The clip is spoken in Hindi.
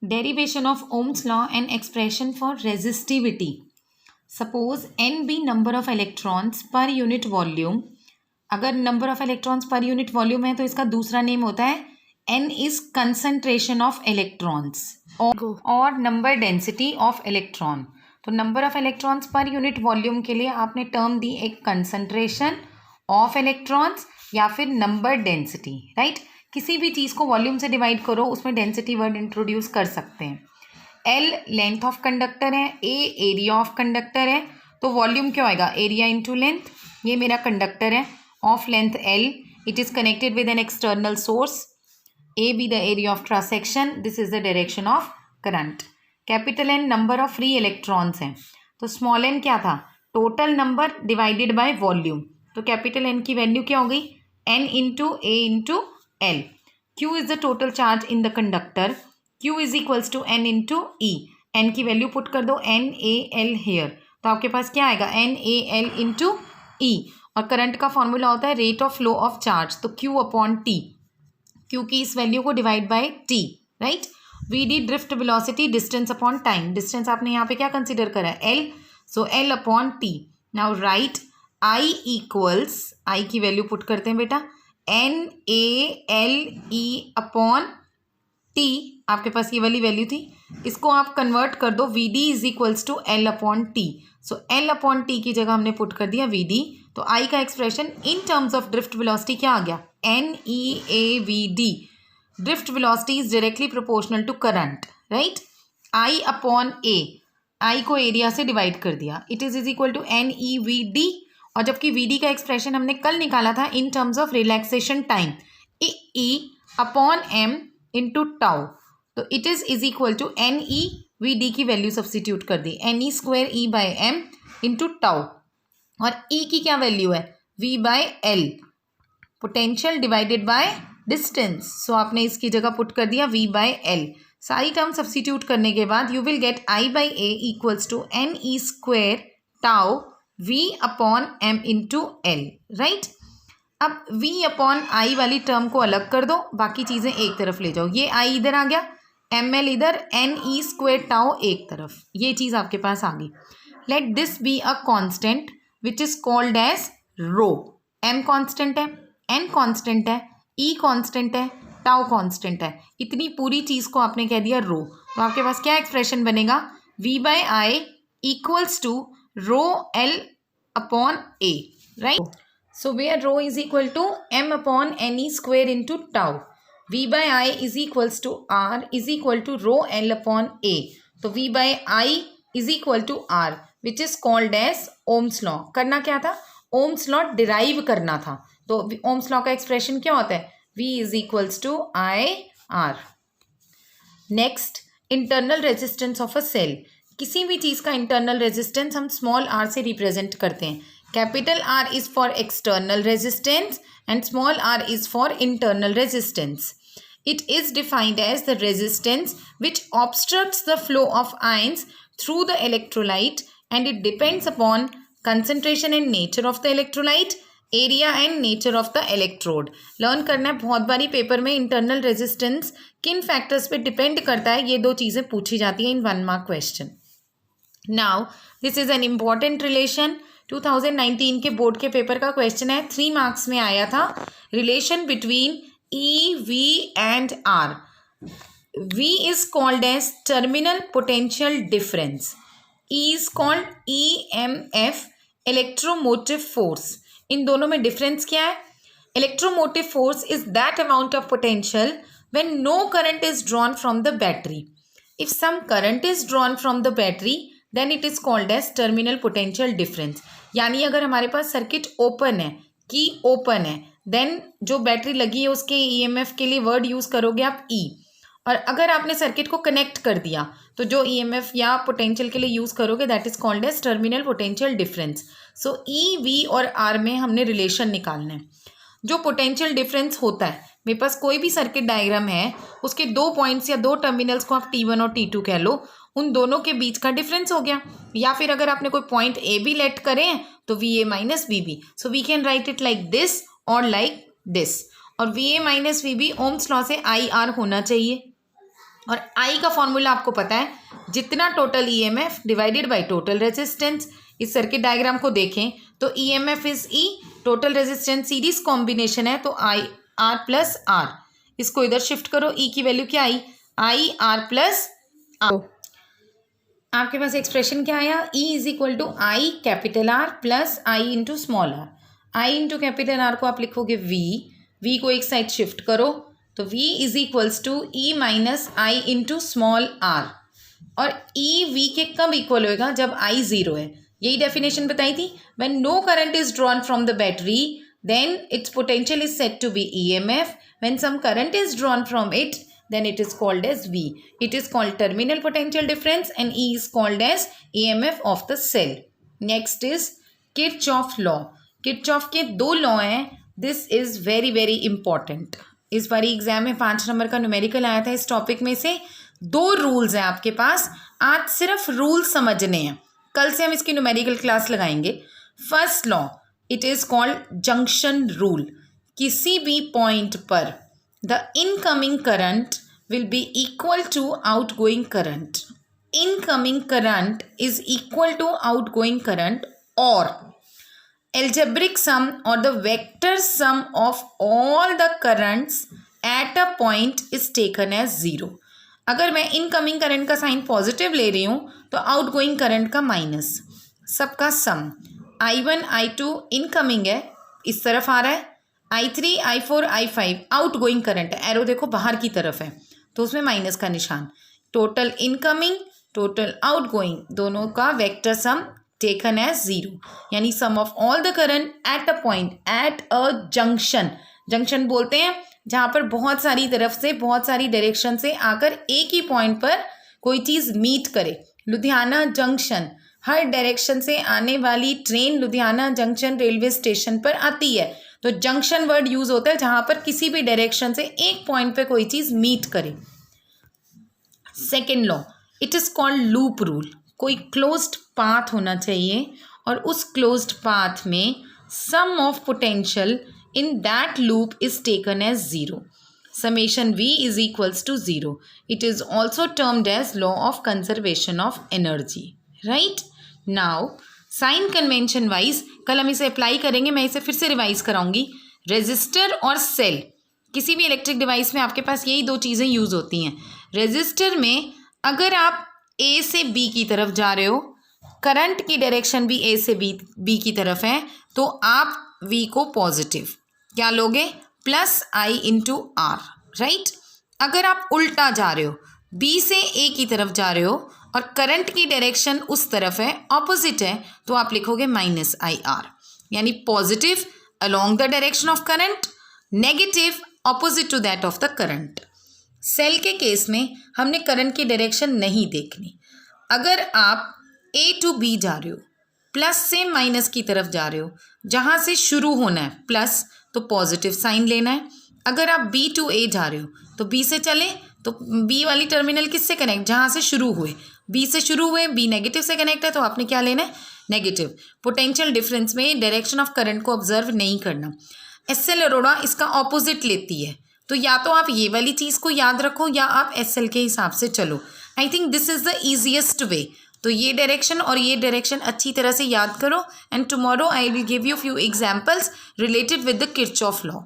Derivation of Ohm's law and expression for resistivity. Suppose n be number of electrons per unit volume. अगर number of electrons per unit volume है तो इसका दूसरा नेम होता है n is concentration of electrons और number density of electron. तो number of electrons per unit volume के लिए आपने term दी एक concentration of electrons या फिर number density, right? किसी भी चीज़ को वॉल्यूम से डिवाइड करो उसमें डेंसिटी वर्ड इंट्रोड्यूस कर सकते हैं. एल लेंथ ऑफ कंडक्टर है, ए एरिया ऑफ कंडक्टर है, तो वॉल्यूम क्या होएगा? Area into length. ये मेरा कंडक्टर है of length L. It is connected with an external source. A be the area of cross section. This is the direction of current. Capital N number of free electrons हैं, तो स्मॉल एन क्या था? Total number divided by volume. तो कैपिटल एन की वैल्यू क्या हो गई? N into A into L. Q is the total charge in the conductor. Q is equals to N into E. N की वैल्यू पुट कर दो N A L here. तो आपके पास क्या आएगा? N A L into E. और करंट का फॉर्मूला होता है rate of flow of charge, तो Q अपॉन T. Q की इस वैल्यू को divide by T, right? VD drift velocity distance upon time. Distance आपने यहाँ पे क्या कंसिडर करा है? L. So L upon T. Now right I equals, I की वैल्यू पुट करते हैं बेटा, N A L E upon T. आपके पास ये वाली वैल्यू थी, इसको आप कन्वर्ट कर दो. V D is equals to L upon T. So L upon T की जगह हमने पुट कर दिया वी डी. तो आई का expression in terms of drift velocity क्या आ गया? N e A v d. Drift velocity is directly proportional to current, right? I upon A, I को एरिया से डिवाइड कर दिया. It is equal to n e v d. और जबकि वी का एक्सप्रेशन हमने कल निकाला था in terms of relaxation time, e upon m into tau. तो it is equal to n e v d की वैल्यू सब्सटीट्यूट कर दी, n e square e by m into tau. और ई की क्या वैल्यू है? V by l, potential divided by distance. So आपने इसकी जगह पुट कर दिया वी बाय एल. सारी टर्म सब्सटीट्यूट करने के बाद you will get I by A equals to n e square tau v upon m into l, right? अब v अपॉन आई वाली टर्म को अलग कर दो, बाकी चीज़ें एक तरफ ले जाओ. ये i इधर आ गया, एम एल इधर, एन ई स्क्वेयर टाउ एक तरफ. ये चीज़ आपके पास आ गई. Let this be a constant which is called as rho. m constant है, n कांस्टेंट है, e कांस्टेंट है, टाउ कांस्टेंट है. इतनी पूरी चीज़ को आपने कह दिया रो. तो आपके पास क्या एक्सप्रेशन बनेगा? v by I equals to rho L upon A, right? So where rho is equal to m upon n e square into tau. V by I is equals to R is equal to rho L upon A. तो V by I is equal to R which is called as Ohm's law. करना क्या था? Ohm's law derive करना था. तो Ohm's law का एक्सप्रेशन क्या होता है? V is equals to I R. Next, internal resistance of a cell. किसी भी चीज़ का इंटरनल रेजिस्टेंस हम स्मॉल आर से रिप्रेजेंट करते हैं. Capital R is for external resistance and small R is for internal resistance. It is defined as the resistance which obstructs the flow of ions through the electrolyte and it depends upon concentration and nature of the electrolyte, area and nature of the electrode. Learn करना है. बहुत बारी पेपर में इंटरनल रेजिस्टेंस किन फैक्टर्स पे डिपेंड करता है, ये दो चीज़ें पूछी जाती हैं इन 1 mark question. Now this is an important relation. 2019 के बोर्ड के पेपर का क्वेश्चन है, 3 मार्क्स में आया था. Relation between E V and R. V is called as terminal potential difference. E is called E M F, electromotive force. इन दोनों में डिफरेंस क्या है? Electromotive force is that amount of potential when no current is drawn from the battery. If some current is drawn from the battery then it is called as terminal potential difference. यानी अगर हमारे पास सर्किट ओपन है, की ओपन है, देन जो बैटरी लगी है उसके ईएमएफ के लिए वर्ड यूज़ करोगे आप ई. और अगर आपने सर्किट को कनेक्ट कर दिया तो जो ईएमएफ या पोटेंशियल के लिए यूज़ करोगे that is called as terminal potential difference. So E V और आर में हमने रिलेशन निकालना है. जो पोटेंशियल डिफरेंस होता है, मेरे पास कोई भी सर्किट डायग्राम है, उसके 2 पॉइंट्स या 2 टर्मिनल्स को आप T1 और T2 कह लो, उन दोनों के बीच का डिफरेंस हो गया. या फिर अगर आपने कोई पॉइंट ए बी लेट करें तो V A minus V B. So we can write it like this और लाइक दिस. और V A minus V B Ohm's law से आई आर होना चाहिए. और आई का फॉर्मूला आपको पता है, जितना total EMF divided by total resistance. इस सर्किट डायग्राम को देखें तो EMF is E, total resistance series combination है तो आई आर प्लस आर। इसको इधर शिफ्ट करो, ई की वैल्यू क्या आई आर प्लस आर। आपके पास एक्सप्रेशन क्या आया, E is equal to I capital R plus I into small R. I into capital R को आप लिखोगे वी को एक साइड शिफ्ट करो तो v is equals to E minus I into small R. और ई वी के कब इक्वल होएगा, जब आई जीरो है। यही डेफिनेशन बताई थी, when no current is drawn from the battery then its potential is said to be EMF, when some current is drawn from it then it is called as V. It is called terminal potential difference and E is called as EMF of the cell. Next is Kirchhoff law. Kirchhoff के दो लॉ हैं, this is very very important. इस बारी एग्जाम में 5 नंबर का न्यूमेरिकल आया था इस टॉपिक में से। 2 रूल्स हैं आपके पास, आज सिर्फ रूल समझने हैं, कल से हम इसकी न्यूमेरिकल क्लास लगाएंगे। First law, it is called junction rule. किसी भी पॉइंट पर the incoming current will be equal to outgoing current. Incoming current is equal to outgoing current or algebraic sum or the vector sum of all the currents at a point is taken as 0. अगर मैं इनकमिंग करंट का साइन पॉजिटिव ले रही हूँ तो आउटगोइंग करंट का माइनस, सबका सम। I1 I2 इनकमिंग है, इस तरफ आ रहा है, I3 I4 I5 out going current है, एरो देखो बाहर की तरफ है तो उसमें माइनस का निशान। Total incoming total outgoing दोनों का वेक्टर सम टेकन एज 0, यानी sum of all the current at a point at a junction. Junction बोलते हैं जहाँ पर बहुत सारी तरफ से बहुत सारी डायरेक्शन से आकर एक ही पॉइंट पर कोई चीज़ मीट करे। लुधियाना जंक्शन, हर डायरेक्शन से आने वाली train Ludhiana junction railway station पर आती है, तो जंक्शन वर्ड यूज होता है जहां पर किसी भी डायरेक्शन से एक पॉइंट पे कोई चीज मीट करे। Second law, it is called loop rule. कोई क्लोज्ड पाथ होना चाहिए और उस क्लोज्ड पाथ में sum of potential in that loop is taken as 0। Summation v is equals to 0। It is also termed as law of conservation of energy. Right now sign convention wise कल हम इसे अप्लाई करेंगे, मैं इसे फिर से रिवाइज कराऊंगी। रेजिस्टर और सेल, किसी भी इलेक्ट्रिक डिवाइस में आपके पास यही 2 चीज़ें यूज होती हैं। रेजिस्टर में अगर आप ए से बी की तरफ जा रहे हो, करंट की डायरेक्शन भी ए से बी की तरफ है, तो आप वी को पॉजिटिव क्या लोगे, plus I into R. Right, अगर आप उल्टा जा रहे हो, बी से ए की तरफ जा रहे हो और करंट की डायरेक्शन उस तरफ है, ऑपोजिट है, तो आप लिखोगे माइनस आई आर, यानी positive along the direction of current, negative opposite to that of the current. Cell के केस में हमने करंट की डायरेक्शन नहीं देखनी। अगर आप ए टू बी जा रहे हो, प्लस से माइनस की तरफ जा रहे हो, जहाँ से शुरू होना है प्लस तो पॉजिटिव साइन लेना है। अगर आप बी टू ए जा रहे हो तो बी से चले तो बी वाली टर्मिनल किससे कनेक्ट, जहाँ से शुरू हुए, बी से शुरू हुए, बी नेगेटिव से कनेक्ट है तो आपने क्या लेना है, नेगेटिव। पोटेंशियल डिफरेंस में डायरेक्शन ऑफ करंट को ऑब्जर्व नहीं करना। एसएल अरोड़ा इसका ऑपोजिट लेती है, तो या तो आप ये वाली चीज़ को याद रखो या आप एसएल के हिसाब से चलो। I think this is the easiest वे। तो ये डायरेक्शन और ये डायरेक्शन अच्छी तरह से याद करो and tomorrow I will give you few examples related with the Kirchhoff law.